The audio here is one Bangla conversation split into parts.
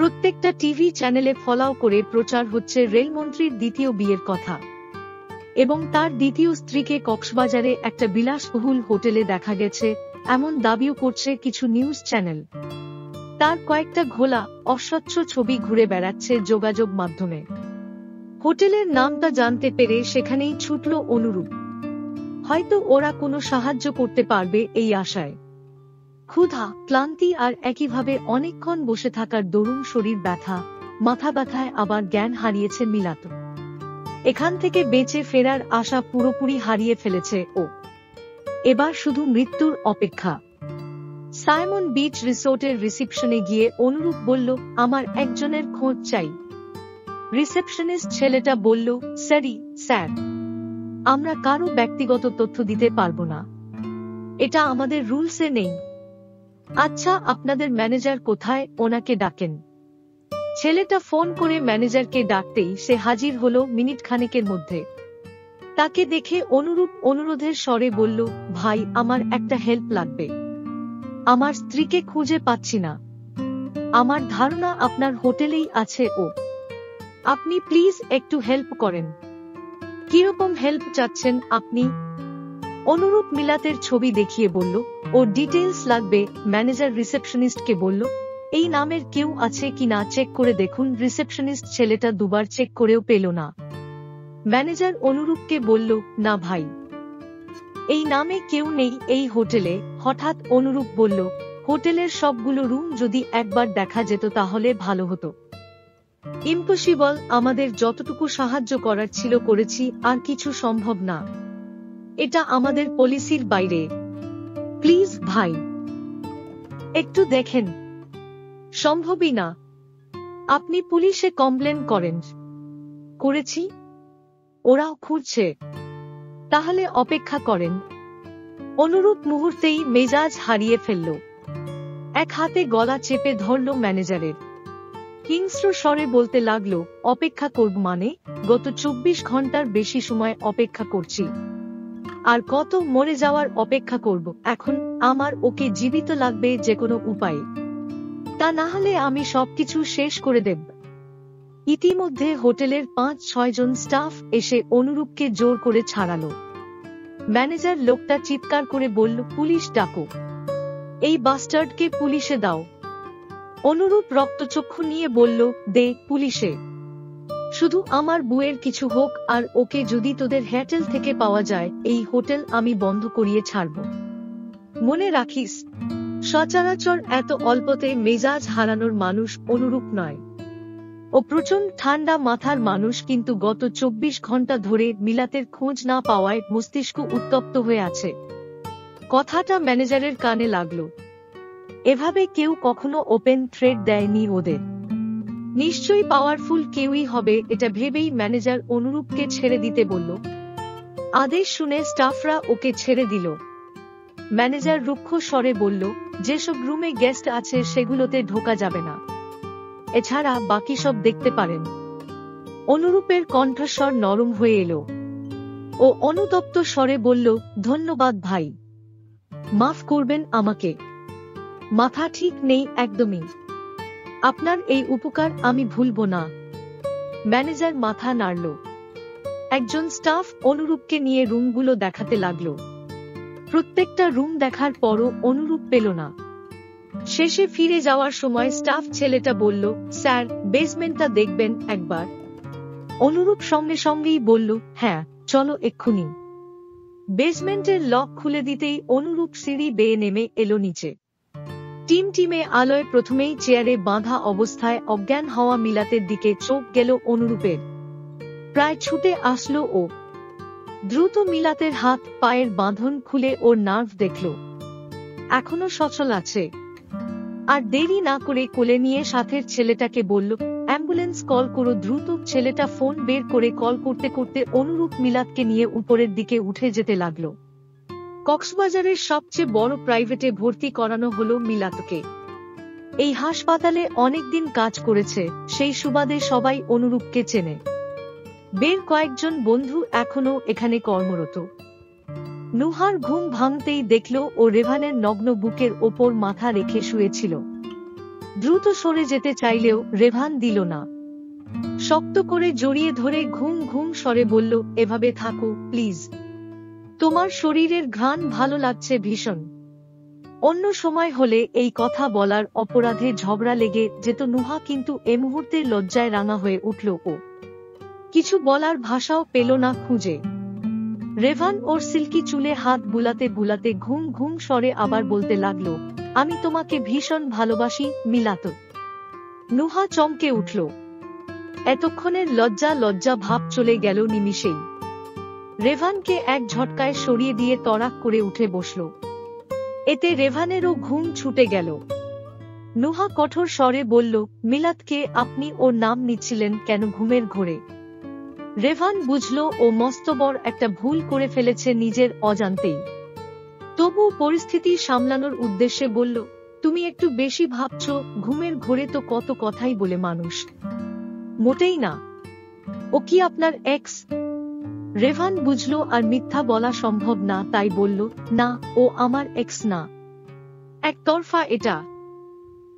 প্রত্যেকটা টিভি চ্যানেলে ফলাও করে প্রচার হচ্ছে রেলমন্ত্রীর দ্বিতীয় বিয়ের কথা এবং তার দ্বিতীয় স্ত্রীকে কক্সবাজারে একটা বিলাসবহুল হোটেলে দেখা গেছে, এমন দাবিও করছে কিছু নিউজ চ্যানেল। তার কয়েকটা ঘোলা অস্বচ্ছ ছবি ঘুরে বেড়াচ্ছে যোগাযোগ মাধ্যমে। হোটেলের নামটা জানতে পেরে সেখানেই ছুটল অনুরূপ। হয়তো ওরা কোনো সাহায্য করতে পারবে এই আশায়। ক্ষুধা, ক্লান্তি আর একইভাবে অনেকক্ষণ বসে থাকার দরুন শরীর ব্যথা, মাথা ব্যথায় আবার জ্ঞান হারিয়েছে মিলাত। এখান থেকে বেঁচে ফেরার আশা পুরোপুরি হারিয়ে ফেলেছে ও। এবার শুধু মৃত্যুর অপেক্ষা। সাইমন বিচ রিসোর্টের রিসেপশনে গিয়ে অনুরূপ বলল, আমার একজনের খোঁজ চাই। রিসেপশনিস্ট ছেলেটা বলল, সরি স্যার, আমরা কারো ব্যক্তিগত তথ্য দিতে পারবো না, এটা আমাদের রুলসে নেই। আচ্ছা, আপনাদের ম্যানেজার কোথায়, ওনাকে ডাকেন। ছেলেটা ফোন করে ম্যানেজারকে ডাকতেই সে হাজির হলো মিনিট খানেকের মধ্যে। তাকে দেখে অনুরূপ অনুরোধের স্বরে বলল, ভাই, আমার একটা হেল্প লাগবে। আমার স্ত্রীকে খুঁজে পাচ্ছি না। আমার ধারণা আপনার হোটেলেই আছে ও। আপনি প্লিজ একটু হেল্প করেন। কিরকম হেল্প চাচ্ছেন আপনি? অনুরূপ মিলাতের ছবি দেখিয়ে বলল, ও ডিটেইলস লাগবে। ম্যানেজার রিসেপশনিস্টকে বলল, এই নামের কেউ আছে কিনা চেক করে দেখুন। রিসেপশনিস্ট ছেলেটা দুবার চেক করেও পেল না। ম্যানেজার অনুরূপকে বলল, না ভাই, এই নামে কেউ নেই এই হোটেলে। হঠাৎ অনুরূপ বলল, হোটেলের সবগুলো রুম যদি একবার দেখা যেত তাহলে ভালো হতো। ইম্পসিবল, আমাদের যতটুকু সাহায্য করার ছিল করেছি, আর কিছু সম্ভব না। এটা আমাদের পলিসির বাইরে। প্লিজ ভাই, একটু দেখেন। সম্ভবই না। আপনি পুলিশে কমপ্লেন করেন। করেছি, ওরাও খুঁজছে। তাহলে অপেক্ষা করেন। অনুরূপ মুহূর্তেই মেজাজ হারিয়ে ফেলল। এক হাতে গলা চেপে ধরল ম্যানেজারের। হিংস্র স্বরে বলতে লাগলো, অপেক্ষা করব মানে? গত 24 ঘন্টার বেশি সময় অপেক্ষা করছি। আর কত মরে যাওয়ার অপেক্ষা করব? এখন আমার ওকে জীবিত লাগবে যে কোনো উপায়ে, তা না হলে আমি সবকিছু শেষ করে দেব। ইতিমধ্যে হোটেলের 5-6 জন স্টাফ এসে অনুরূপকে জোর করে ছাড়ালো। ম্যানেজার লোকটা চিৎকার করে বলল, পুলিশ ডাকো, এই বাস্টার্ডকে পুলিশে দাও। অনুরূপ রক্তচক্ষু নিয়ে বলল, দে পুলিশে। শুধু আমার বুয়ের কিছু হোক, আর ওকে যদি তোদের হোটেল থেকে পাওয়া যায়, এই হোটেল আমি বন্ধ করিয়ে ছাড়ব। মনে রাখিস, সচরাচর এত অল্পতে মেজাজ হারানোর মানুষ অনুরূপ নয়। ও প্রচন্ড ঠান্ডা মাথার মানুষ, কিন্তু গত 24 ঘন্টা ধরে মিলাতের খোঁজ না পাওয়ায় মস্তিষ্ক উত্তপ্ত হয়ে আছে। কথাটা ম্যানেজারের কানে লাগলো। এভাবে কেউ কখনো ওপেন থ্রেড দেয়নি ওদের। নিশ্চয়ই পাওয়ারফুল কেউই হবে, এটা ভেবেই ম্যানেজার অনুরূপকে ছেড়ে দিতে বলল। আদেশ শুনে স্টাফরা ওকে ছেড়ে দিল। ম্যানেজার রুক্ষ স্বরে বলল, যেসব রুমে গেস্ট আছে সেগুলোতে ঢোকা যাবে না, এছাড়া বাকি সব দেখতে পারেন। অনুরূপের কণ্ঠস্বর নরম হয়ে এলো। ও অনুতপ্ত স্বরে বলল, ধন্যবাদ ভাই, মাফ করবেন আমাকে। মাথা ঠিক নেই একদমই। আপনার এই উপকার আমি ভুলব না। ম্যানেজার মাথা নাড়ল। একজন স্টাফ অনুরূপকে নিয়ে রুমগুলো দেখাতে লাগল। প্রত্যেকটা রুম দেখার পরও অনুরূপ পেল না। শেষে ফিরে যাওয়ার সময় স্টাফ ছেলেটা বলল, স্যার, বেসমেন্টটা দেখবেন একবার। অনুরূপ সঙ্গে সঙ্গেই বলল, হ্যাঁ চলো এক্ষুনি। বেসমেন্টের লক খুলে দিতেই অনুরূপ সিঁড়ি বেয়ে নেমে এলো নিচে। টিমটিমে আলোয় প্রথমেই চেয়ারে বাঁধা অবস্থায় অজ্ঞান হওয়া মিলাতের দিকে চোখ গেল অনুরূপের। প্রায় ছুটে আসলো ও। দ্রুত মিলাতের হাত পায়ের বাঁধন খুলে ওর নার্ভ দেখল, এখনো সচল আছে। আর দেরি না করে কোলে নিয়ে সাথের ছেলেটাকে বলল, অ্যাম্বুলেন্স কল করো দ্রুত। ছেলেটা ফোন বের করে কল করতে করতে অনুরূপ মিলাতকে নিয়ে উপরের দিকে উঠে যেতে লাগলো। কক্সবাজারের সবচেয়ে বড় প্রাইভেটে ভর্তি করানো হলো মিলাতকে। এই হাসপাতালে অনেকদিন কাজ করেছে, সেই সুবাদে সবাই অনুরূপকে চেনে। বের কয়েকজন বন্ধু এখনো এখানে কর্মরত। নুহার ঘুম ভাঙতেই দেখল ও রেভানের নগ্ন বুকের ওপর মাথা রেখে শুয়েছিল। দ্রুত সরে যেতে চাইলেও রেভান দিল না। শক্ত করে জড়িয়ে ধরে ঘুম ঘুম স্বরে বলল, এভাবে থাকো প্লিজ, তোমার শরীরের ঘ্রাণ ভালো লাগছে ভীষণ। অন্য সময় হলে এই কথা বলার অপরাধে ঝগড়া লেগে যেত নুহা, কিন্তু এ মুহূর্তে লজ্জায় রাঙা হয়ে উঠল ও। কিছু বলার ভাষাও পেল না খুঁজে। রেভান ওর সিল্কি চুলে হাত বুলাতে বুলাতে ঘুম ঘুম স্বরে আবার বলতে লাগলো, আমি তোমাকে ভীষণ ভালোবাসি মিলাত। নুহা চমকে উঠল। এতক্ষণের লজ্জা লজ্জা ভাব চলে গেল নিমিষেই। রেভানকে এক ঝটকায় সরিয়ে দিয়ে তড়াক করে উঠে বসল। এতে রেভানেরও ঘুম ছুটে গেল। নুহা কঠোর স্বরে বলল, মিলাতকে আপনি ওর নাম নিচ্ছিলেন কেন ঘুমের ঘোরে? রেভান বুঝল ও মস্তবড় একটা ভুল করে ফেলেছে নিজের অজান্তেই। তবু পরিস্থিতি সামলানোর উদ্দেশ্যে বলল, তুমি একটু বেশি ভাবছ, ঘুমের ঘোরে তো কত কথাই বলে মানুষ। মোটেই না। ও কি আপনার এক্স? রেভান বুঝল আর মিথ্যা বলা সম্ভব না, তাই বলল, না, ও আমার এক্স না। একতরফা এটা।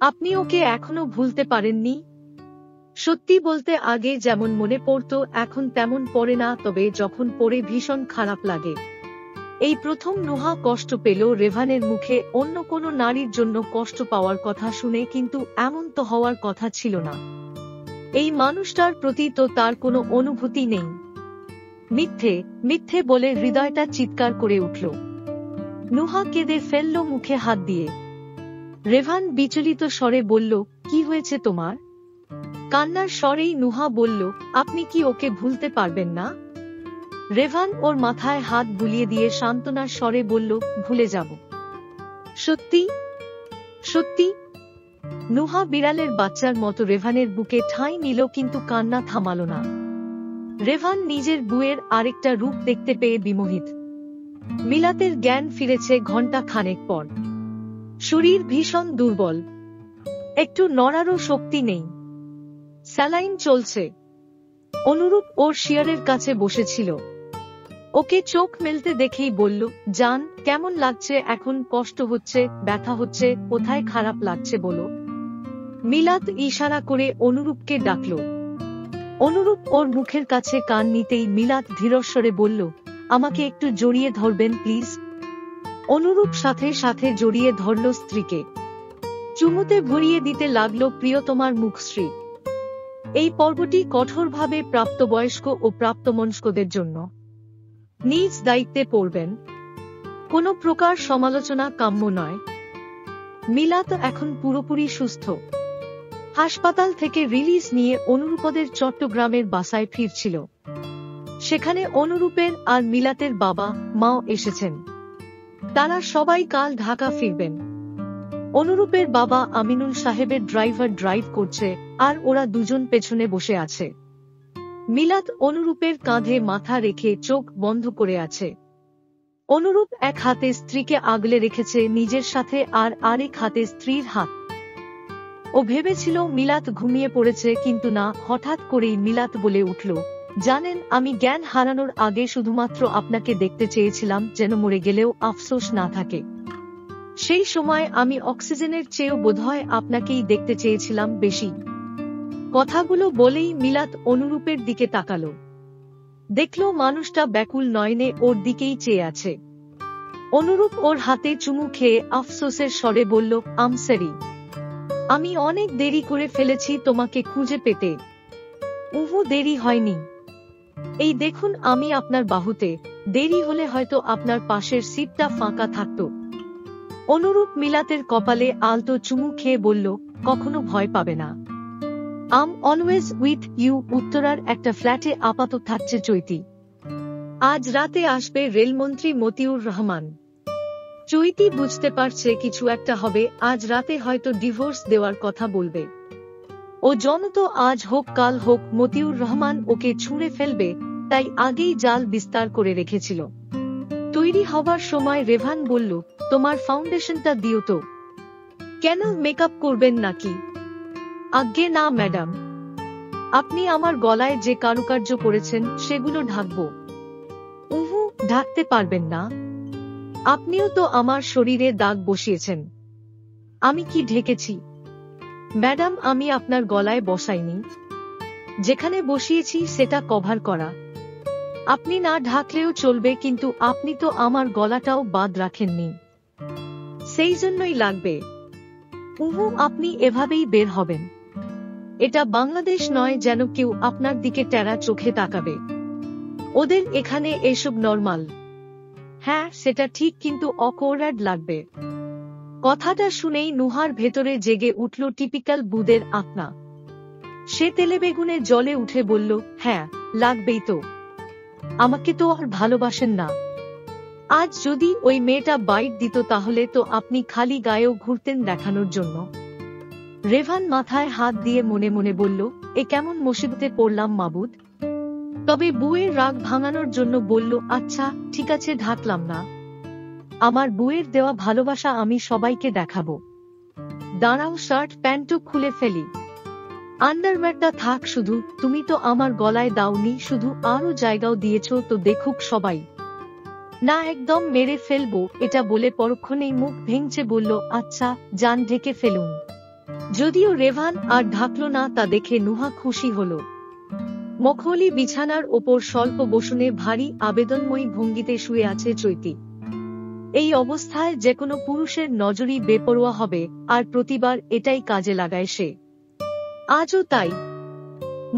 আপনি ওকে এখনো ভুলতে পারেননি? সত্যি বলতে আগে যেমন মনে পড়তো এখন তেমন পড়ে না, তবে যখন পড়ে ভীষণ খারাপ লাগে। এই প্রথম নুহা কষ্ট পেল রেভানের মুখে অন্য কোনো নারীর জন্য কষ্ট পাওয়ার কথা শুনে, কিন্তু এমন তো হওয়ার কথা ছিল না। এই মানুষটার প্রতি তো তার কোনো অনুভূতি নেই। মিথ্যে মিথ্যে বলে হৃদয়টা চিৎকার করে উঠল। নুহা কেঁদে ফেলল মুখে হাত দিয়ে। রেভান বিচলিত স্বরে বলল, কি হয়েছে তোমার? কান্নার স্বরেই নুহা বলল, আপনি কি ওকে ভুলতে পারবেন না? রেভান ওর মাথায় হাত বুলিয়ে দিয়ে সান্ত্বনার স্বরে বলল, ভুলে যাব। সত্যি সত্যি? নুহা বিড়ালের বাচ্চার মতো রেভানের বুকে ঠাঁই নিল, কিন্তু কান্না থামাল না। রেভান নিজের বুয়ের আরেকটা রূপ দেখতে পেয়ে বিমোহিত। মিলাতের জ্ঞান ফিরেছে ঘণ্টা খানেক পর। শরীর ভীষণ দুর্বল, একটু নড়ারও শক্তি নেই। স্যালাইন চলছে। অনুরূপ ওর শিয়ারের কাছে বসেছিল। ওকে চোখ মেলতে দেখেই বলল, জান, কেমন লাগছে এখন? কষ্ট হচ্ছে, ব্যথা হচ্ছে, কোথায় খারাপ লাগছে বলো? মিলাত ইশারা করে অনুরূপকে ডাকল। অনুরূপ ওর মুখের কাছে কান নিতেই মিলাত ধীরস্বরে বলল, আমাকে একটু জড়িয়ে ধরবেন প্লিজ? অনুরূপ সাথে সাথে জড়িয়ে ধরল স্ত্রীকে। চুমুতে ভরিয়ে দিতে লাগল প্রিয়তমার মুখশ্রী। এই পর্বটি কঠোরভাবে প্রাপ্তবয়স্ক ও প্রাপ্তমনস্কদের জন্য। নিজ দায়িত্বে পড়বেন। কোনো প্রকার সমালোচনা কাম্য নয়। মিলাত এখন পুরোপুরি সুস্থ। হাসপাতাল থেকে রিলিজ নিয়ে অনুরূপদের চট্টগ্রামের বাসায় ফিরছিল। সেখানে অনুরূপের আর মিলাতের বাবা মাও এসেছেন। তারা সবাই কাল ঢাকা ফিরবেন। অনুরূপের বাবা আমিনুল সাহেবের ড্রাইভার ড্রাইভ করছে, আর ওরা দুজন পেছনে বসে আছে। মিলাত অনুরূপের কাঁধে মাথা রেখে চোখ বন্ধ করে আছে। অনুরূপ এক হাতে স্ত্রীকে আগলে রেখেছে নিজের সাথে, আর আরেক হাতে স্ত্রীর হাত। ও ভেবেছিল মিলাত ঘুমিয়ে পড়েছে, কিন্তু না, হঠাৎ করেই মিলাত বলে উঠল, জানেন, আমি জ্ঞান হারানোর আগে শুধুমাত্র আপনাকে দেখতে চেয়েছিলাম, যেন মরে গেলেও আফসোস না থাকে। সেই সময় আমি অক্সিজেনের চেয়েও বোধহয় আপনাকেই দেখতে চেয়েছিলাম বেশি। কথাগুলো বলেই মিলাত অনুরূপের দিকে তাকালো। দেখল মানুষটা ব্যাকুল নয়নে ওর দিকেই চেয়ে আছে। অনুরূপ ওর হাতে চুমু খেয়ে আফসোসের স্বরে বলল, আম সরি, আমি অনেক দেরি করে ফেলেছি তোমাকে খুঁজে পেতে। দেরি হয়নি। এই দেখুন আমি আপনার বাহুতে। দেরি হলে হয়তো আপনার পাশের সিটটা ফাঁকা থাকত। অনুরূপ মিলাতের কপালে আলতো চুমু খেয়ে বলল, কখনো ভয় পাবে না। আম অলওয়েজ উইথ ইউ। উত্তরার একটা ফ্ল্যাটে আপাতত থাকছে চৈতি। আজ রাতে আসবে রেলমন্ত্রী মতিউর রহমান। চৈতি বুঝতে পারছে কিছু একটা হবে। আজ রাতে হয়তো ডিভোর্স দেওয়ার কথা বলবে। ও জনত আজ হোক কাল হোক মতিউর রহমান ওকে ছুঁড়ে ফেলবে, তাই আগেই জাল বিস্তার করে রেখেছিল। তৈরি হবার সময় রেভান বলল, তোমার ফাউন্ডেশনটা দিও তো। কেন, মেকআপ করবেন নাকি? আজ্ঞে না ম্যাডাম, আপনি আমার গলায় যে কারুকার্য করেছেন সেগুলো ঢাকব। ঢাকতে পারবেন না। আপনিও তো আমার শরীরে দাগ বসিয়েছেন। আমি কি ঢেকেছি? ম্যাডাম, আমি আপনার গলায় বসাইনি, যেখানে বসিয়েছি সেটা কভার করা। আপনি না ঢাকলেও চলবে, কিন্তু আপনি তো আমার গলাটাও বাদ রাখেননি, সেই জন্যই লাগবে। আপনি এভাবেই বের হবেন? এটা বাংলাদেশ নয় যেন কেউ আপনার দিকে টেরা চোখে তাকাবে। ওদের এখানে এসব নরমাল। হ্যাঁ সেটা ঠিক, কিন্তু অকওয়ার্ড লাগবে। কথাটা শুনেই নুহার ভেতরে জেগে উঠল টিপিক্যাল বুদের আত্মা। সে তেলেবেগুনে জলে উঠে বলল, হ্যাঁ লাগবেই তো। আমাকে তো আর ভালোবাসেন না। আজ যদি ওই মেয়েটা বাইট দিত তাহলে তো আপনি খালি গায়েও ঘুরতেন দেখানোর জন্য। রেভান মাথায় হাত দিয়ে মনে মনে বলল, এ কেমন মুসিবতে পড়লাম মাবুদ। তবে বুয়ের রাগ ভাঙানোর জন্য বলল, আচ্ছা ঠিক আছে, ঢাকলাম না। আমার বুয়ের দেওয়া ভালোবাসা আমি সবাইকে দেখাবো। দাঁড়াও, শার্ট প্যান্টও খুলে ফেলি। আন্ডারওয়্যারটা থাক শুধু, তুমি তো আমার গলায় দাওনি, শুধু আরো জায়গাও দিয়েছ তো দেখুক সবাই। না, একদম মেরে ফেলবো। এটা বলে পরক্ষণেই মুখ ভেঙচে বলল, আচ্ছা জান ঢেকে ফেলুন। যদিও রেভান আর ঢাকলো না তা দেখে নুহা খুশি হল। মখলি বিছানার ওপর স্বল্প বসনে ভারী আবেদনময়ী ভঙ্গিতে শুয়ে আছে চৈতি। এই অবস্থায় যেকোনো পুরুষের নজরই বেপরোয়া হবে, আর প্রতিবার এটাই কাজে লাগায় সে। আজও তাই।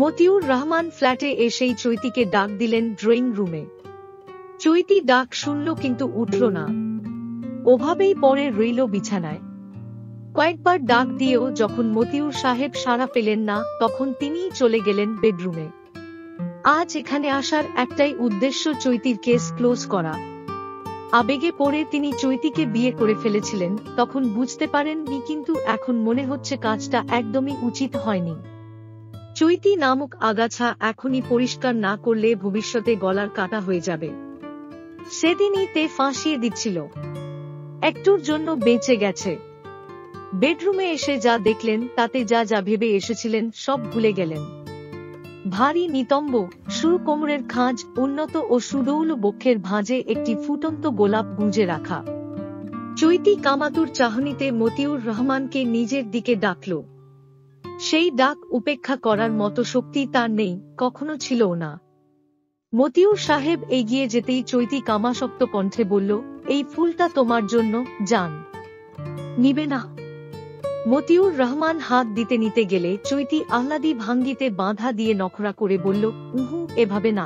মতিউর রহমান ফ্ল্যাটে এসেই চৈতিকে ডাক দিলেন ড্রয়িং রুমে। চৈতি ডাক শুনল কিন্তু উঠল না, ওভাবেই পড়ে রইল বিছানায়। কয়েকবার ডাক দিয়েও যখন মতিউর সাহেব সাড়া পেলেন না, তখন তিনিই চলে গেলেন বেডরুমে। আজ এখানে আসার একটাই উদ্দেশ্য, চৈতির কেস ক্লোজ করা। আবেগে পড়ে তিনি চৈতিকে বিয়ে করে ফেলেছিলেন, তখন বুঝতে পারেননি, কিন্তু এখন মনে হচ্ছে কাজটা একদমই উচিত হয়নি। চৈতি নামক আগাছা এখনই পরিষ্কার না করলে ভবিষ্যতে গলার কাটা হয়ে যাবে। সেদিনই তে ফাঁসিয়ে দিচ্ছিল, একটুর জন্য বেঁচে গেছে। বেডরুমে এসে যা দেখলেন তাতে যা যা ভেবে এসেছিলেন সব ভুলে গেলেন। ভারী নিতম্ব, সরু কোমরের খাঁজ, উন্নত ও সুডৌল বক্ষের ভাঁজে একটি ফুটন্ত গোলাপ গুঁজে রাখা। চৈতি কামাতুর চাহনিতে মতিউর রহমানকে নিজের দিকে ডাকল। সেই ডাক উপেক্ষা করার মতো শক্তি তার নেই, কখনো ছিলও না। মতিউর সাহেব এগিয়ে যেতেই চৈতি কামাসক্ত কণ্ঠে বলল, এই ফুলটা তোমার জন্য, জান। নিবে না? মতিউর রহমান হাত দিতে নিতে গেলে চৈতি আহ্লাদি ভাঙ্গিতে বাঁধা দিয়ে নখরা করে বলল, এভাবে না।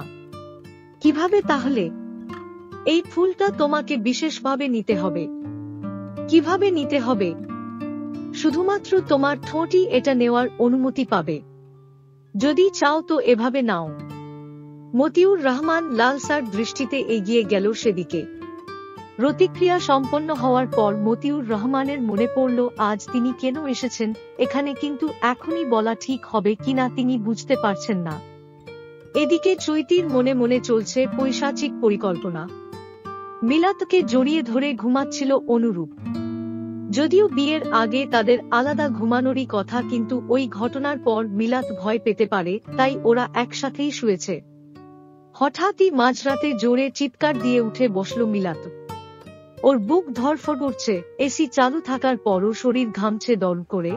কিভাবে তাহলে? এই ফুলটা তোমাকে বিশেষভাবে নিতে হবে। কিভাবে নিতে হবে? শুধুমাত্র তোমার ঠোঁটই এটা নেওয়ার অনুমতি পাবে। যদি চাও তো এভাবে নাও। মতিউর রহমান লালসার দৃষ্টিতে এগিয়ে গেল সেদিকে। প্রতিক্রিয়া সম্পন্ন হওয়ার পর মতিউর রহমানের মনে পড়ল আজ তিনি কেন এসেছেন এখানে, কিন্তু এখনই বলা ঠিক হবে কিনা তিনি বুঝতে পারছেন না। এদিকে চৈতির মনে মনে চলছে পৈশাচিক পরিকল্পনা। মিলাতকে জড়িয়ে ধরে ঘুমাচ্ছিল অনুরূপ। যদিও বিয়ের আগে তাদের আলাদা ঘুমানোরই কথা, কিন্তু ওই ঘটনার পর মিলাত ভয় পেতে পারে, তাই ওরা একসাথেই শুয়েছে। হঠাৎই মাঝরাতে জোরে চিৎকার দিয়ে উঠে বসল মিলাত। ওর বুক ধড়ফড় করছে, এসি চালু থাকার পরও শরীর ঘামছে দর করে,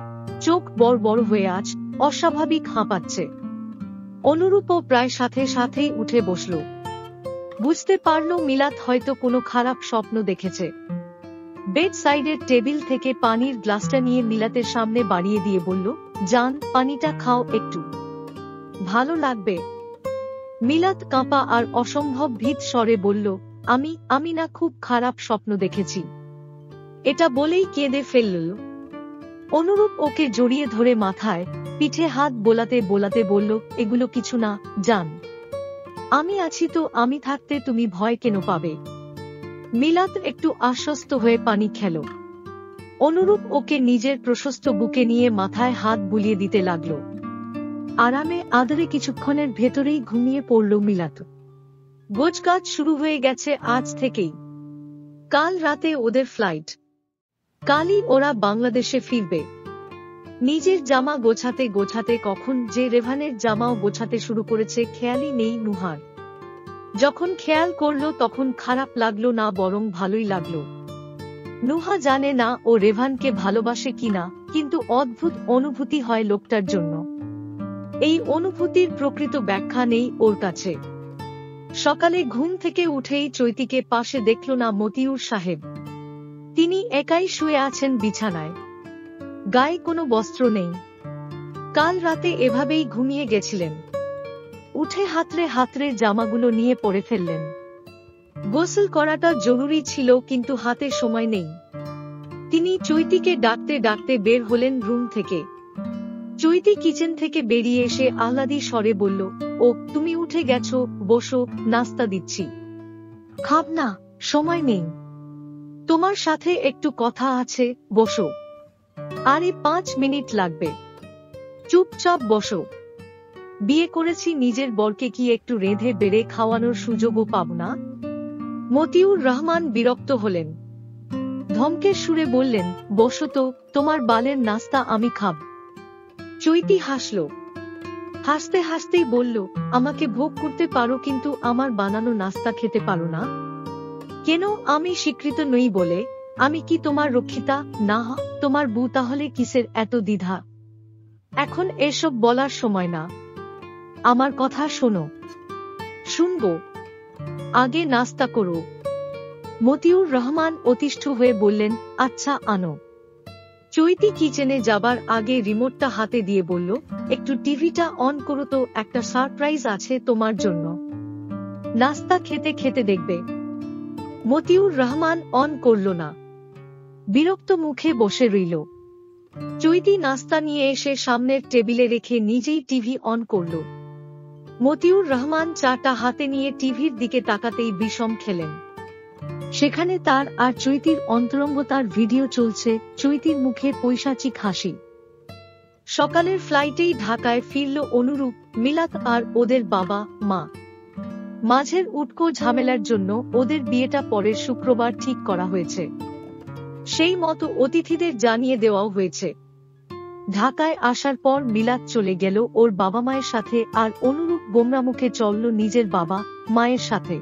চোখ বড় বড় হয়ে আজ অস্বাভাবিক হাঁপাচ্ছে। অনুরূপও প্রায় সাথে সাথেই উঠে বসল। বুঝতে পারল মিলাত হয়তো কোনো খারাপ স্বপ্ন দেখেছে। বেড সাইডের টেবিল থেকে পানির গ্লাসটা নিয়ে মিলাতের সামনে বাড়িয়ে দিয়ে বলল, জান পানিটা খাও একটু, ভালো লাগবে। মিলাত কাঁপা আর অসম্ভব ভীত স্বরে বলল, আমি না খুব খারাপ স্বপ্ন দেখেছি। এটা বলেই কেঁদে ফেলল। অনুরূপ ওকে জড়িয়ে ধরে মাথায় পিঠে হাত বোলাতে বোলাতে বলল, এগুলো কিছু না জান, আমি আছি তো, আমি থাকতে তুমি ভয় কেন পাবে? মিলাত একটু আশ্বস্ত হয়ে পানি খেল। অনুরূপ ওকে নিজের প্রশস্ত বুকে নিয়ে মাথায় হাত বুলিয়ে দিতে লাগল। আরামে আদরে কিছুক্ষণের ভেতরেই ঘুমিয়ে পড়ল মিলাত। গোছগাছ শুরু হয়ে গেছে আজ থেকেই। কাল রাতে ওদের ফ্লাইট, কালই ওরা বাংলাদেশে ফিরবে। নিজের জামা গোছাতে গোছাতে কখন যে রেভানের জামাও গোছাতে শুরু করেছে খেয়ালই নেই নুহার। যখন খেয়াল করল তখন খারাপ লাগলো না, বরং ভালোই লাগলো। নুহা জানে না ও রেভানকে ভালোবাসে কিনা, কিন্তু অদ্ভুত অনুভূতি হয় লোকটার জন্য। এই অনুভূতির প্রকৃত ব্যাখ্যা নেই ওর কাছে। সকালে ঘুম থেকে উঠেই চৈতিকে পাশে দেখল না মতিউর সাহেব। তিনি একাই শুয়ে আছেন বিছানায়, গায়ে কোনো বস্ত্র নেই। কাল রাতে এভাবেই ঘুমিয়ে গেছিলেন। উঠে হাতড়ে হাতড়ে জামাগুলো নিয়ে পরে ফেললেন। গোসল করাটা জরুরি ছিল, কিন্তু হাতে সময় নেই। তিনি চৈতিকে ডাকতে ডাকতে বের হলেন রুম থেকে। চৈতি কিচেন থেকে বেরিয়ে এসে আহ্লাদি স্বরে বলল, ও তুমি উঠে গেছো, বসো, নাস্তা দিচ্ছি। খাব না? সময় নেই। তোমার সাথে একটু কথা আছে, বসো। আরে 5 মিনিট লাগবে। চুপচাপ বসো। বিয়ে করেছি, নিজের বরকে কি একটু রেঁধে বেড়ে খাওয়ানোর সুযোগও পাব না? মতিউর রহমান বিরক্ত হলেন। ধমকের সুরে বললেন, বসো তো, তোমার বালের নাস্তা আমি খাব। চৈতি হাসল। হাসতে হাসতেই বলল, আমাকে ভোগ করতে পারো, কিন্তু আমার বানানো নাস্তা খেতে পারো না কেন? আমি স্বীকৃত নই বলে? আমি কি তোমার রক্ষিতা না? তোমার বউ, তাহলে কিসের এত দ্বিধা? এখন এসব বলার সময় না। আমার কথা শোনো। শুনবো, আগে নাস্তা করো। মতিউর রহমান অতিষ্ঠ হয়ে বললেন, আচ্ছা আনো। চৈতি কিচেনে যাবার আগে রিমোটটা হাতে দিয়ে বলল, একটু টিভিটা অন করো তো, একটা সারপ্রাইজ আছে তোমার জন্য। নাস্তা খেতে খেতে দেখবে। মতিউর রহমান অন করল না, বিরক্ত মুখে বসে রইল। চৈতি নাস্তা নিয়ে এসে সামনের টেবিলে রেখে নিজেই টিভি অন করল। মতিউর রহমান চাটা হাতে নিয়ে টিভির দিকে তাকাতেই বিষম খেলেন। সেখানে তার আর চৈতির অন্তরঙ্গতার ভিডিও চলছে, চৈতির মুখে পৈশাচিক হাসি। সকালের ফ্লাইটেই ঢাকায় ফিরল অনুরূপ, মিলাত আর ওদের বাবা মা। মাঝের উটকো ঝামেলার জন্য ওদের বিয়েটা পরের শুক্রবার ঠিক করা হয়েছে। সেই মতো অতিথিদের জানিয়ে দেওয়াও হয়েছে। ঢাকায় আসার পর মিলাত চলে গেল ওর বাবা মায়ের সাথে, আর অনুরূপ গোমরামুখে চলল নিজের বাবা মায়ের সাথে।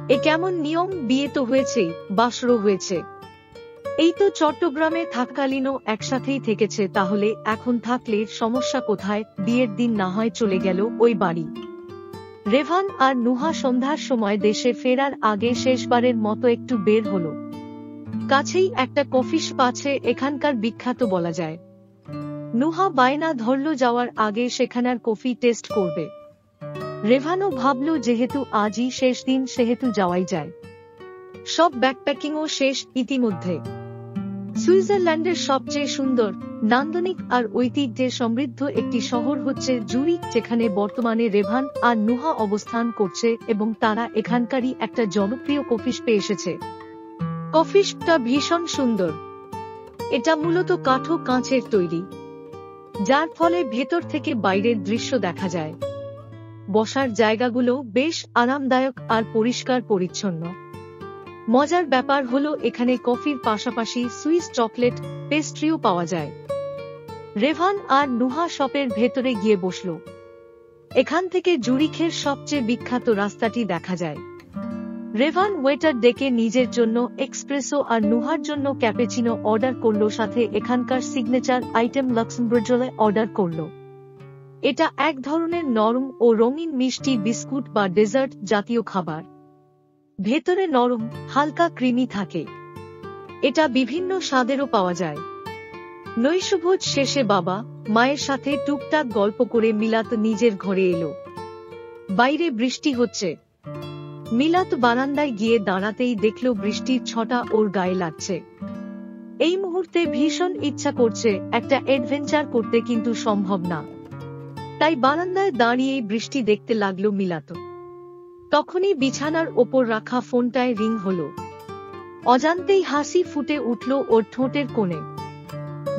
এ কেমন নিয়ম? বিয়ে তো হয়েছেই, বাসরও হয়েছে। এই তো চট্টগ্রামে থাকাকালীনও একসাথেই থেকেছে, তাহলে এখন থাকলে সমস্যা কোথায়? বিয়ের দিন না হয় চলে গেল ওই বাড়ি। রেভান আর নুহা সন্ধ্যার সময় দেশে ফেরার আগে শেষবারের মতো একটু বের হলো। কাছেই একটা কফি শপ আছে, এখানকার বিখ্যাত বলা যায়। নুহা বায়না ধরল যাওয়ার আগে সেখানার কফি টেস্ট করবে। রেভানও ভাবল যেহেতু আজই শেষ দিন, সেহেতু যাওয়াই যায়। সব ব্যাকপ্যাকিংও শেষ ইতিমধ্যে। সুইজারল্যান্ডের সবচেয়ে সুন্দর, নান্দনিক আর ঐতিহ্যে সমৃদ্ধ একটি শহর হচ্ছে জুরিক, যেখানে বর্তমানে রেভান আর নুহা অবস্থান করছে, এবং তারা এখানকারই একটা জনপ্রিয় কফি শপে এসেছে। কফি শপটা ভীষণ সুন্দর। এটা মূলত কাঠো কাঁচের তৈরি, যার ফলে ভেতর থেকে বাইরের দৃশ্য দেখা যায়। বসার জায়গাগুলো বেশ আরামদায়ক আর পরিষ্কার পরিচ্ছন্ন। মজার ব্যাপার হলো এখানে কফির পাশাপাশি সুইস চকলেট পেস্ট্রিও পাওয়া যায়। রেভান আর নুহা শপের ভেতরে গিয়ে বসল। এখান থেকে জুরিখের সবচেয়ে বিখ্যাত রাস্তাটি দেখা যায়। রেভান ওয়েটার ডেকে নিজের জন্য এক্সপ্রেসো আর নুহার জন্য ক্যাপেচিনো অর্ডার করলো, সাথে এখানকার সিগনেচার আইটেম লাক্সেমবুর্জলে অর্ডার করলো। এটা এক ধরনের নরম ও রঙিন মিষ্টি বিস্কুট বা ডেজার্ট জাতীয় খাবার। ভেতরে নরম হালকা ক্রিমি থাকে। এটা বিভিন্ন স্বাদেরও পাওয়া যায়। নৈশভোজ শেষে বাবা মায়ের সাথে টুকটাক গল্প করে মিলাত নিজের ঘরে এলো। বাইরে বৃষ্টি হচ্ছে। মিলাত বারান্দায় গিয়ে দাঁড়াতেই দেখল বৃষ্টির ছটা ওর গায়ে লাগছে। এই মুহূর্তে ভীষণ ইচ্ছা করছে একটা অ্যাডভেঞ্চার করতে, কিন্তু সম্ভব না। তাই বারান্দায় দাঁড়িয়েই বৃষ্টি দেখতে লাগলো মিলাত। তখনই বিছানার ওপর রাখা ফোনটায় রিং হলো। অজান্তেই হাসি ফুটে উঠল ওর ঠোঁটের কোণে।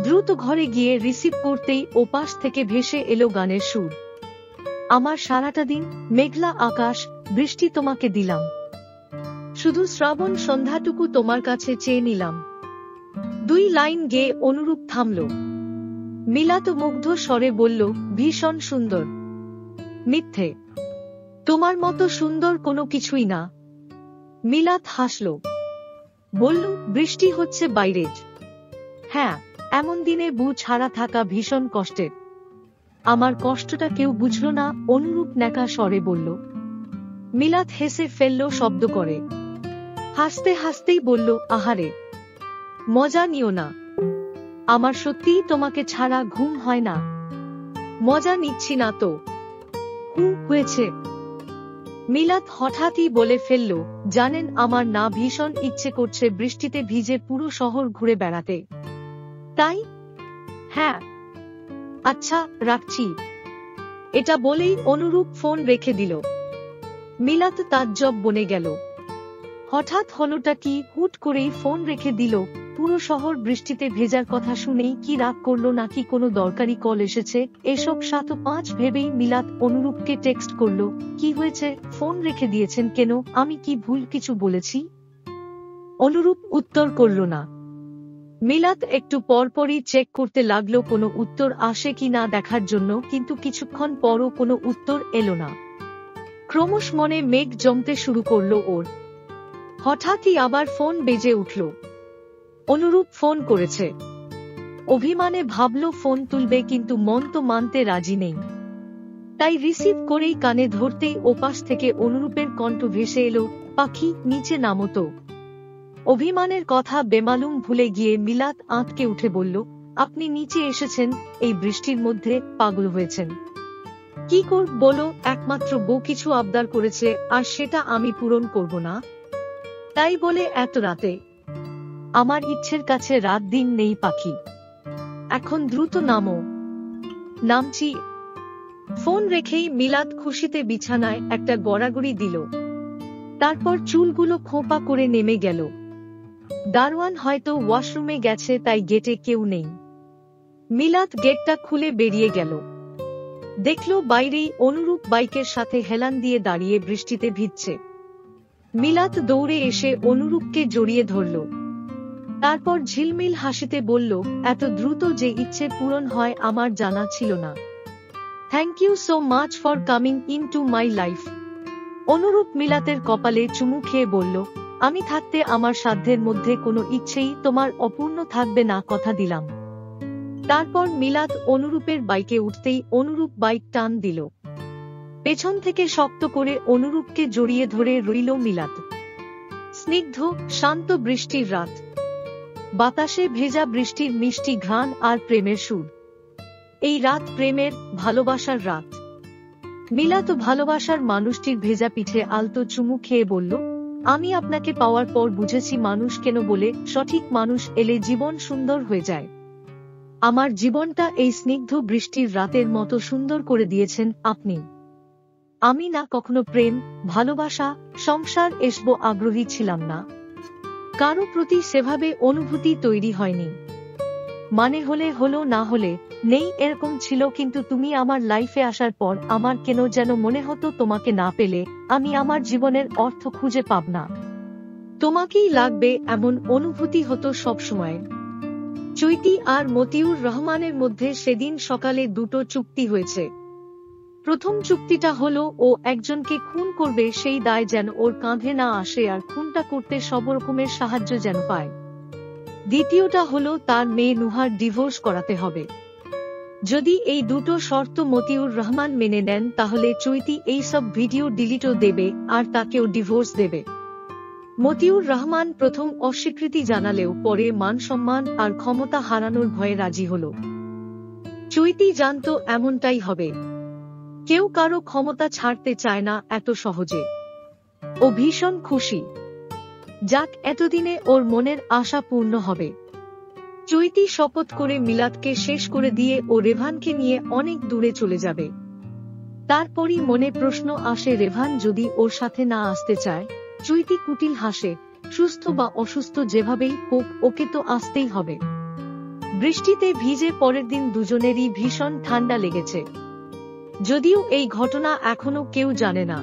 দ্রুত ঘরে গিয়ে রিসিভ করতেই ওপাশ থেকে ভেসে এলো গানের সুর। আমার সারাটা দিন মেঘলা আকাশ, বৃষ্টি তোমাকে দিলাম, শুধু শ্রাবণ সন্ধ্যাটুকু তোমার কাছে চেয়ে নিলাম। 2 লাইন গেয়ে অনুরূপ থামল। মিলাত মুগ্ধ স্বরে বলল, ভীষণ সুন্দর। মিথ্যে, তোমার মতো সুন্দর কোনো কিছুই না। মিলাত হাসল, বলল, বৃষ্টি হচ্ছে বাইরে। হ্যাঁ, এমন দিনে বউ ছাড়া থাকা ভীষণ কষ্টের। আমার কষ্টটা কেউ বুঝল না, অনুরূপ ন্যাকা স্বরে বলল। মিলাত হেসে ফেলল শব্দ করে। হাসতে হাসতেই বলল, আহারে, মজা নিও না। আমার সত্যিই তোমাকে ছাড়া ঘুম হয় না। মজা নিচ্ছি না তো। হয়েছে। মিলাত হঠাৎই বলে ফেলল, জানেন আমার না ভীষণ ইচ্ছে করছে বৃষ্টিতে ভিজে পুরো শহর ঘুরে বেড়াতে। তাই? হ্যাঁ। আচ্ছা, রাখছি। এটা বলেই অনুরূপ ফোন রেখে দিল। মিলাত তাজ্জব বনে গেল। হঠাৎ হলোটা কি? হুট করেই ফোন রেখে দিল। পুরো শহর বৃষ্টিতে ভেজার কথা শুনেই কি রাগ করলো নাকি কোনো দরকারি কল এসেছে, এসব 7-5 ভেবেই মিলাত অনুরূপকে টেক্সট করল, কি হয়েছে, ফোন রেখে দিয়েছেন কেন, আমি কি ভুল কিছু বলেছি? অনুরূপ উত্তর করল না। মিলাত একটু পরপরই চেক করতে লাগলো কোনো উত্তর আসে কি না দেখার জন্য, কিন্তু কিছুক্ষণ পরও কোনো উত্তর এলো না। ক্রমশ মনে মেঘ জমতে শুরু করলো ওর। হঠাৎই আবার ফোন বেজে উঠল। অনুরূপ ফোন করেছে। অভিমানে ভাবল ফোন তুলবে, কিন্তু মন তো মানতে রাজি নেই। তাই রিসিভ করেই কানে ধরতেই ওপাশ থেকে অনুরূপের কণ্ঠ ভেসে এলো, পাখি, নিচে নামো তো। অভিমানের কথা বেমালুম ভুলে গিয়ে মিলাত আঁতকে উঠে বলল, আপনি নিচে এসেছেন এই বৃষ্টির মধ্যে? পাগল হয়েছেন? কি করব বলো, একমাত্র বউ কিছু আবদার করেছে, আর সেটা আমি পূরণ করব না? তাই বলে এত রাতে? আমার ইচ্ছের কাছে রাত দিন নেই পাখি। এখন দ্রুত নামো। নামছি। ফোন রেখেই মিলাত খুশিতে বিছানায় একটা গড়াগড়ি দিল। তারপর চুলগুলো খোঁপা করে নেমে গেল। দারোয়ান হয়তো ওয়াশরুমে গেছে, তাই গেটে কেউ নেই। মিলাত গেটটা খুলে বেরিয়ে গেল। দেখল বাইরেই অনুরূপ বাইকের সাথে হেলান দিয়ে দাঁড়িয়ে বৃষ্টিতে ভিজছে। মিলাত দৌড়ে এসে অনুরূপকে জড়িয়ে ধরল। তারপর ঝিলমিল হাসিতে বলল, এত দ্রুত যে ইচ্ছে পূরণ হয় আমার জানা ছিল না। Thank you so much for coming into my life. অনুরূপ মিলাতের কপালে চুমু খেয়ে বলল, আমি থাকতে আমার সাধ্যের মধ্যে কোনো ইচ্ছেই তোমার অপূর্ণ থাকবে না, কথা দিলাম। তারপর মিলাত অনুরূপের বাইকে উঠতেই অনুরূপ বাইক টান দিল। পেছন থেকে শক্ত করে অনুরূপকে জড়িয়ে ধরে রইল মিলাত। স্নিগ্ধ শান্ত বৃষ্টির রাত। বাতাসে ভেজা বৃষ্টির মিষ্টি ঘ্রাণ আর প্রেমের সুর। এই রাত প্রেমের, ভালোবাসার রাত। মিলাত ভালোবাসার মানুষটির ভেজা পিঠে আলতো চুমু খেয়ে বলল, আমি আপনাকে পাওয়ার পর বুঝেছি মানুষ কেন বলে, সঠিক মানুষ এলে জীবন সুন্দর হয়ে যায়। আমার জীবনটা এই স্নিগ্ধ বৃষ্টির রাতের মতো সুন্দর করে দিয়েছেন আপনি। আমি না কখনো প্রেম, ভালোবাসা, সংসার এসব আগ্রহী ছিলাম না। কারো প্রতি সেভাবে অনুভূতি তৈরি হয়নি। মানে হলে হলো, না হলে নেই, এরকম ছিল। কিন্তু তুমি আমার লাইফে আসার পর আমার কেন যেন মনে হতো তোমাকে না পেলে আমি আমার জীবনের অর্থ খুঁজে পাব না। তোমাকেই লাগবে, এমন অনুভূতি হতো সবসময়। চৈতি আর মতিউর রহমানের মধ্যে সেদিন সকালে দুটো চুক্তি হয়েছে। প্রথম চুক্তিটা হলো ও একজনকে খুন করবে, সেই দায় যেন ওর কাঁধে না আসে, আর খুনটা করতে সব রকমের সাহায্য যেন পায়। দ্বিতীয়টা হলো তার মেয়ে নুহার ডিভোর্স করাতে হবে। যদি এই দুটো শর্ত মতিউর রহমান মেনে নেন তাহলে চৈতি এই সব ভিডিও ডিলিটও দেবে আর তাকেও ডিভোর্স দেবে। মতিউর রহমান প্রথম অস্বীকৃতি জানালেও পরে মান সম্মান আর ক্ষমতা হারানোর ভয়ে রাজি হল। চৈতি জানতো এমনটাই হবে। কেউ কারো ক্ষমতা ছাড়তে চায় না এত সহজে। ও ভীষণ খুশি। যাক, এতদিনে ওর মনের আশা পূর্ণ হবে। চৈতি শপথ করে মিলাদকে শেষ করে দিয়ে ও রেভানকে নিয়ে অনেক দূরে চলে যাবে। তারপরই মনে প্রশ্ন আসে, রেভান যদি ওর সাথে না আসতে চায়? চৈতি কুটিল হাসে, সুস্থ বা অসুস্থ যেভাবেই হোক ওকে তো আসতেই হবে। বৃষ্টিতে ভিজে পরের দিন দুজনেরই ভীষণ ঠান্ডা লেগেছে। যদিও এই ঘটনা এখনো কেউ জানে না।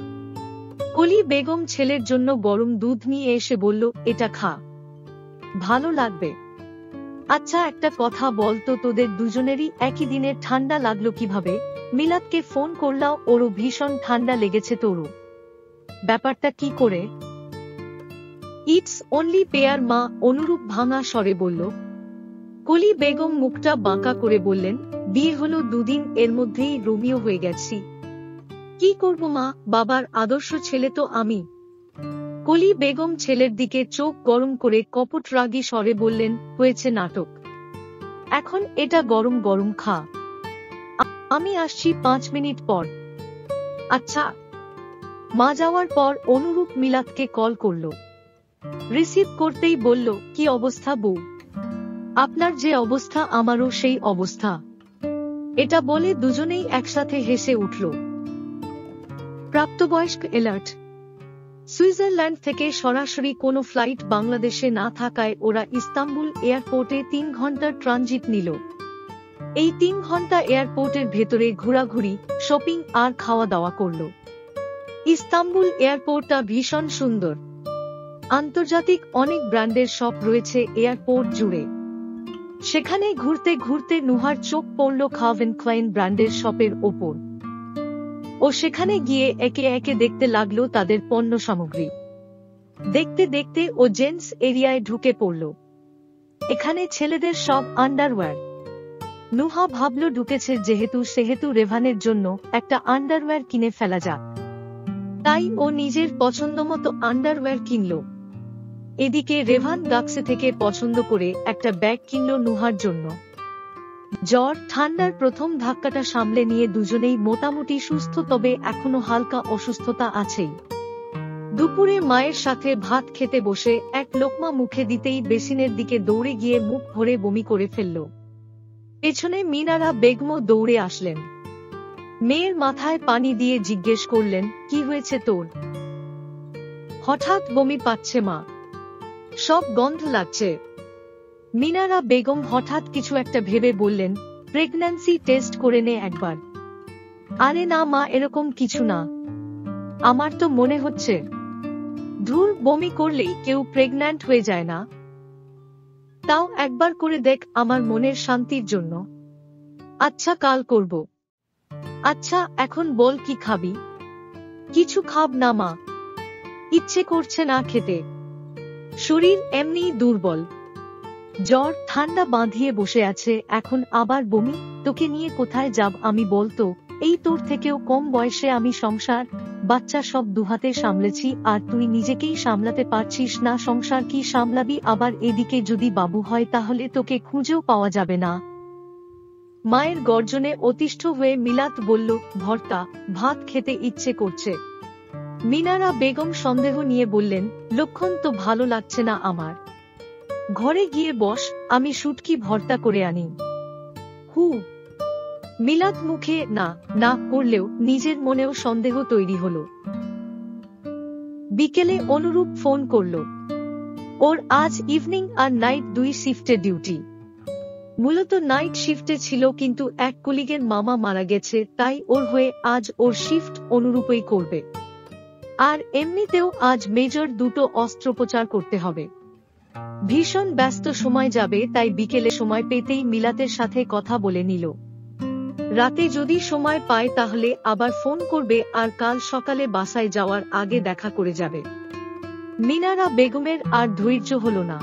কলি বেগম ছেলের জন্য গরম দুধ নিয়ে এসে বলল, এটা খা, ভালো লাগবে। আচ্ছা একটা কথা বলতো, তোদের দুজনেরই একই দিনে ঠান্ডা লাগলো কিভাবে? মিলাদকে ফোন করলাও, ওরও ভীষণ ঠান্ডা লেগেছে। তোরও ব্যাপারটা কি করে? ইটস অনলি পেয়ার মা, অনুরূপ ভাঙা স্বরে বলল। কলি বেগম মুখটা বাঁকা করে বললেন, বিয়ে হলো 2 দিন, এর মধ্যেই রোমিও হয়ে গেছি। কি করব মা, বাবার আদর্শ ছেলে তো আমি। কলি বেগম ছেলের দিকে চোখ গরম করে কপট রাগী স্বরে বললেন, হয়েছে নাটক, এখন এটা গরম গরম খা। আমি আসছি 5 মিনিট পর। আচ্ছা। মা যাওয়ার পর অনুরূপ মিলাতকে কল করল। রিসিভ করতেই বলল, কি অবস্থা বউ? আপনার যে অবস্থা আমারও সেই অবস্থা। এটা বলে দুজনেই একসাথে হেসে উঠল। প্রাপ্তবয়স্ক অ্যালার্ট। সুইজারল্যান্ড থেকে সরাসরি কোনো ফ্লাইট বাংলাদেশে না থাকায় ওরা ইস্তাম্বুল এয়ারপোর্টে 3 ঘন্টার ট্রানজিট নিল। এই 3 ঘন্টা এয়ারপোর্টের ভেতরে ঘোরাঘুরি, শপিং আর খাওয়া দাওয়া করল। ইস্তাম্বুল এয়ারপোর্টটা ভীষণ সুন্দর। আন্তর্জাতিক অনেক ব্র্যান্ডের শপ রয়েছে এয়ারপোর্ট জুড়ে। সেখানে ঘুরতে ঘুরতে নুহার চোখ পড়ল কালভিন ক্লাইন ব্র্যান্ডের শপের ওপর। ও সেখানে গিয়ে একে একে দেখতে লাগলো তাদের পণ্য সামগ্রী। দেখতে দেখতে ও জেন্টস এরিয়ায় ঢুকে পড়ল। এখানে ছেলেদের সব আন্ডারওয়্যার। নুহা ভাবল ঢুকেছে সেহেতু রেভানের জন্য একটা আন্ডারওয়্যার কিনে ফেলা যাক। তাই ও নিজের পছন্দমতো আন্ডারওয়্যার কিনল। এদিকে রেভান গাক্সে থেকে পছন্দ করে একটা ব্যাগ কিনল নুহার জন্য। জ্বর ঠান্ডার প্রথম ধাক্কাটা সামলে নিয়ে দুজনেই মোটামুটি সুস্থ, তবে এখনো হালকা অসুস্থতা আছেই। দুপুরে মায়ের সাথে ভাত খেতে বসে এক লোকমা মুখে দিতেই বেসিনের দিকে দৌড়ে গিয়ে মুখ ভরে বমি করে ফেলল। পেছনে মিনারা বেগমও দৌড়ে আসলেন। মেয়ের মাথায় পানি দিয়ে জিজ্ঞেস করলেন, কি হয়েছে তোর? হঠাৎ বমি পাচ্ছে মা, সব গন্ধ লাগছে। মিনারা বেগম হঠাৎ কিছু একটা ভেবে বললেন, প্রেগন্যান্সি টেস্ট করে নে একবার। আরে না মা, এরকম কিছু না, আমার তো মনে হচ্ছে। ধুর, বমি করলেই কেউ প্রেগন্যান্ট হয়ে যায় না। তাও একবার করে দেখ আমার মনের শান্তির জন্য। আচ্ছা, কাল করব। আচ্ছা, এখন বল কি খাবি? কিছু খাব না মা, ইচ্ছে করছে না খেতে। শরীর এমনিই দুর্বল, জ্বর ঠান্ডা বাঁধিয়ে বসে আছে, এখন আবার বমি। তোকে নিয়ে কোথায় যাব আমি বলতো? এই তোর থেকেও কম বয়সে আমি সংসার বাচ্চা সব দুহাতে সামলেছি, আর তুই নিজেকেই সামলাতে পারছিস না, সংসার কি সামলাবি? আবার এদিকে যদি বাবু হয় তাহলে তোকে খুঁজেও পাওয়া যাবে না। মায়ের গর্জনে অতিষ্ঠ হয়ে মিলাত বলল, ভর্তা ভাত খেতে ইচ্ছে করছে। মিনারা বেগম সন্দেহ নিয়ে বললেন, লক্ষণ তো ভালো লাগছে না আমার। ঘরে গিয়ে বস, আমি শুটকি ভর্তা করে আনি। হু। মিলাত মুখে না না করলেও নিজের মনেও সন্দেহ তৈরি হল। বিকেলে অনুরূপ ফোন করল। ওর আজ ইভিনিং আর নাইট 2 শিফটে ডিউটি। মূলত নাইট শিফটে ছিল, কিন্তু এক কলিগের মামা মারা গেছে, তাই ওর হয়ে আজ ওর শিফট অনুরূপই করবে। আর এমনিতেও আজ মেজর 2টো অস্ত্রোপচার করতে হবে। ভীষণ ব্যস্ত সময় যাবে, তাই বিকেলে সময় পেতেই মিলাতের সাথে কথা বলে নিল। রাতে যদি সময় পায় তাহলে আবার ফোন করবে, আর কাল সকালে বাসায় যাওয়ার আগে দেখা করে যাবে। মিনারা বেগমের আর ধৈর্য হল না।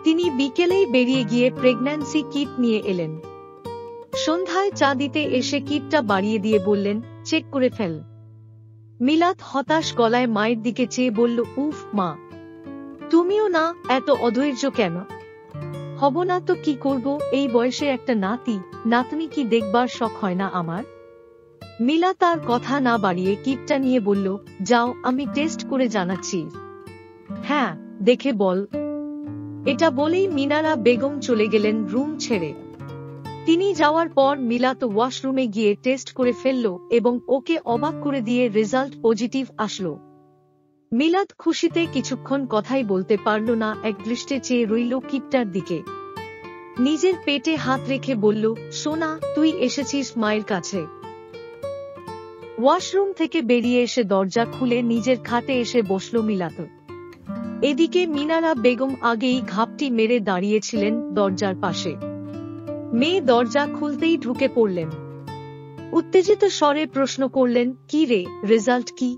তিনি বিকেলেই বেরিয়ে গিয়ে প্রেগন্যান্সি কিট নিয়ে এলেন। সন্ধ্যায় চা দিতে এসে কিটটা বাড়িয়ে দিয়ে বললেন, চেক করে ফেল। মিলাত হতাশ গলায় মায়ের দিকে চেয়ে বলল, উফ মা, তুমিও না, এত অধৈর্য কেন? হব না তো কি করব, এই বয়সে একটা নাতি নাতনি কি দেখবার শখ হয় না আমার? মিলা তার কথা না বাড়িয়ে কিটটা নিয়ে বলল, যাও, আমি টেস্ট করে জানাচ্ছি। হ্যাঁ, দেখে বল। এটা বলেই মিনারা বেগম চলে গেলেন রুম ছেড়ে। তিনি যাওয়ার পর মিলাত ওয়াশরুমে গিয়ে টেস্ট করে ফেলল এবং ওকে অবাক করে দিয়ে রেজাল্ট পজিটিভ আসলো। মিলাত খুশিতে কিছুক্ষণ কথাই বলতে পারল না, একদৃষ্টে চেয়ে রইল কিটটার দিকে। নিজের পেটে হাত রেখে বলল, সোনা, তুই এসেছিস মায়ের কাছে। ওয়াশরুম থেকে বেরিয়ে এসে দরজা খুলে নিজের খাটে এসে বসল মিলাত। এদিকে মিনারা বেগম আগেই ঘাপটি মেরে দাঁড়িয়েছিলেন দরজার পাশে। মেয়ে দরজা খুলতেই ঢুকে পড়লেন। উত্তেজিত স্বরে প্রশ্ন করলেন, কি রে, রেজাল্ট কি?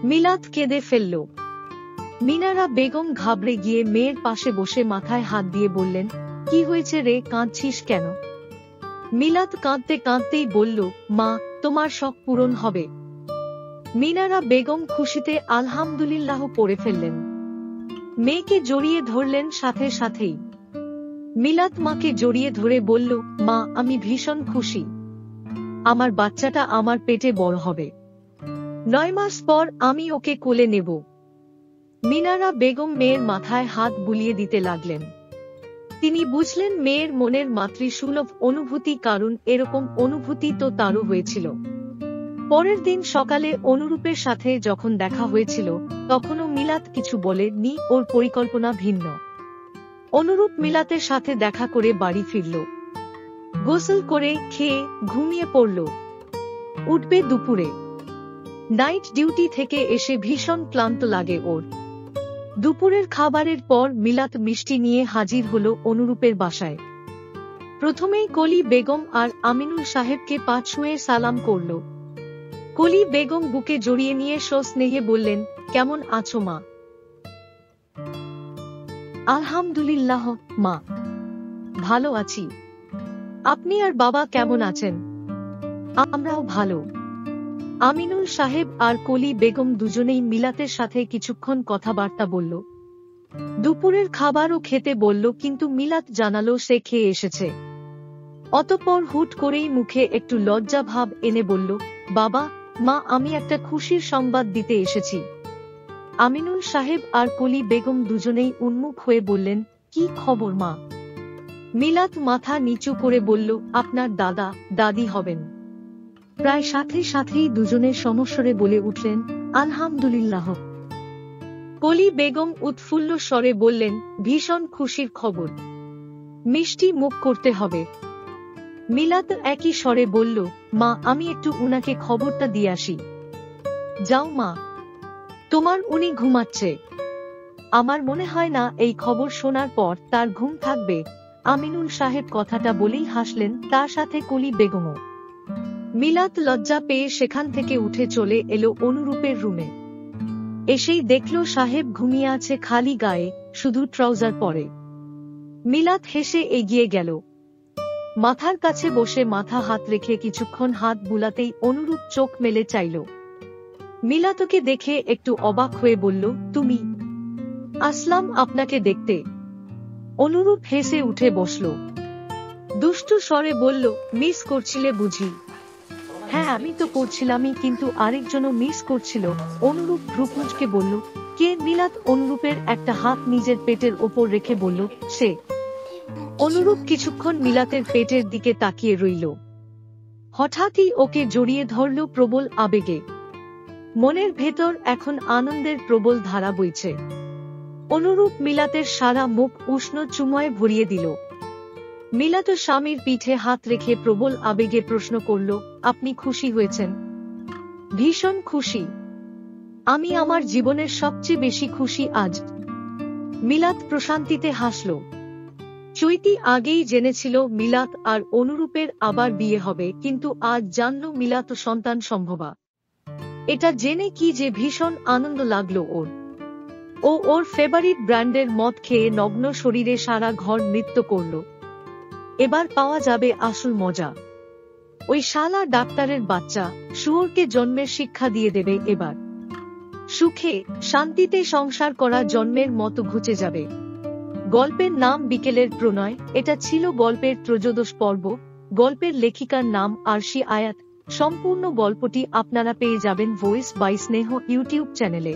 মিলাত কেঁদে ফেলল। মিনারা বেগম ঘাবড়ে গিয়ে মেয়ের পাশে বসে মাথায় হাত দিয়ে বললেন, কি হয়েছে রে, কাঁদছিস কেন? মিলাত কাঁদতে কাঁদতেই বলল, মা, তোমার শখ পূরণ হবে। মিনারা বেগম খুশিতে আলহামদুলিল্লাহ পড়ে ফেললেন। মেয়েকে জড়িয়ে ধরলেন সাথে সাথেই। মিলাত মাকে জড়িয়ে ধরে বলল, মা, আমি ভীষণ খুশি। আমার বাচ্চাটা আমার পেটে বড় হবে। 9 মাস পর আমি ওকে কোলে নেব। মিনারা বেগম মেয়ের মাথায় হাত বুলিয়ে দিতে লাগলেন। তিনি বুঝলেন মেয়ের মনের মাতৃসুলভ অনুভূতি, কারণ এরকম অনুভূতি তো তারও হয়েছিল। পরের দিন সকালে অনুরূপের সাথে যখন দেখা হয়েছিল, তখনও মিলাত কিছু বলেনি, ওর পরিকল্পনা ভিন্ন। অনুরূপ মিলাতের সাথে দেখা করে বাড়ি ফিরল। গোসল করে খেয়ে ঘুমিয়ে পড়ল। উঠবে দুপুরে। নাইট ডিউটি থেকে এসে ভীষণ ক্লান্ত লাগে ওর। দুপুরের খাবারের পর মিলাত মিষ্টি নিয়ে হাজির হল অনুরূপের বাসায়। প্রথমেই কলি বেগম আর আমিনুল সাহেবকে পা ছুঁয়ে সালাম করল। কলি বেগম বুকে জড়িয়ে নিয়ে সস্নেহে বললেন, কেমন আছো মা? আলহামদুলিল্লাহ মা, ভালো আছি। আপনি আর বাবা কেমন আছেন? আমরাও ভালো। আমিনুল সাহেব আর কলি বেগম দুজনেই মিলাতের সাথে কিছুক্ষণ কথাবার্তা বলল। দুপুরের খাবারও খেতে বলল, কিন্তু মিলাত জানালো সে খেয়ে এসেছে। অতঃপর হুট করেই মুখে একটু লজ্জা ভাব এনে বলল, বাবা, মা, আমি একটা খুশির সংবাদ দিতে এসেছি। আমিনুল সাহেব আর কলি বেগম দুজনেই উন্মুখ হয়ে বললেন, কি খবর মা? মিলাত মাথা নিচু করে বলল, আপনার দাদা দাদি হবেন। প্রায় সাথে সাথেই দুজনের সমস্বরে বলে উঠলেন, আলহামদুলিল্লাহ। কলি বেগম উৎফুল্ল স্বরে বললেন, ভীষণ খুশির খবর, মিষ্টি মুখ করতে হবে। মিলাত একই স্বরে বলল, মা, আমি একটু উনাকে খবরটা দিয়ে আসি। যাও মা, তোমার উনি ঘুমাচ্ছে। আমার মনে হয় না এই খবর শোনার পর তার ঘুম থাকবে। আমিনুল সাহেব কথাটা বলেই হাসলেন, তার সাথে কলি বেগমও। মিলাত লজ্জা পেয়ে সেখান থেকে উঠে চলে এলো অনুরূপের রুমে। এসেই দেখল সাহেব ঘুমিয়ে আছে খালি গায়ে, শুধু ট্রাউজার পরে। মিলাত হেসে এগিয়ে গেল। মাথার কাছে বসে মাথা হাত রেখে কিছুক্ষণ হাত বুলাতেই অনুরূপ চোখ মেলে চাইল। মিলাতকে দেখে একটু অবাক হয়ে বলল, তুমি? আসলাম আপনাকে দেখতে। অনুরূপ হেসে উঠে বসল। দুষ্টু স্বরে বলল, মিস করছিলে বুঝি? হ্যাঁ, আমি তো করছিলামই, কিন্তু আরেকজনও মিস করছিল। অনুরূপ ভ্রুকুঁচকে বলল, কে? মিলাত অনুরূপের একটা হাত নিজের পেটের ওপর রেখে বলল, সে। অনুরূপ কিছুক্ষণ মিলাতের পেটের দিকে তাকিয়ে রইল। হঠাৎই ওকে জড়িয়ে ধরল প্রবল আবেগে। মনের ভেতর এখন আনন্দের প্রবল ধারা বইছে। অনুরূপ মিলাতের সারা মুখ উষ্ণ চুময়ে ভরিয়ে দিল। মিলাত স্বামীর পিঠে হাত রেখে প্রবল আবেগে প্রশ্ন করল, আপনি খুশি হয়েছেন? ভীষণ খুশি। আমি আমার জীবনের সবচেয়ে বেশি খুশি আজ। মিলাত প্রশান্তিতে হাসল। চৈতি আগেই জেনেছিল মিলাত আর অনুরূপের আবার বিয়ে হবে, কিন্তু আজ জানল মিলাত সন্তান সম্ভবা। এটা জেনে কি যে ভীষণ আনন্দ লাগলো ওর। ও ওর ফেভারিট ব্র্যান্ডের মদ খেয়ে নগ্ন শরীরে সারা ঘর নৃত্য করল। এবার পাওয়া যাবে আসল মজা। ওই শালা ডাক্তারের বাচ্চা শুয়োরকে জন্মের শিক্ষা দিয়ে দেবে এবার। সুখে শান্তিতে সংসার করা জন্মের মতো ঘুচে যাবে। গল্পের নাম বিকেলের প্রণয়। এটা ছিল গল্পের 13 পর্ব। গল্পের লেখিকার নাম আরশি আয়াত। সম্পূর্ণ গল্পটি আপনারা পেয়ে যাবেন ভয়েস বাই স্নেহ ইউটিউব চ্যানেলে।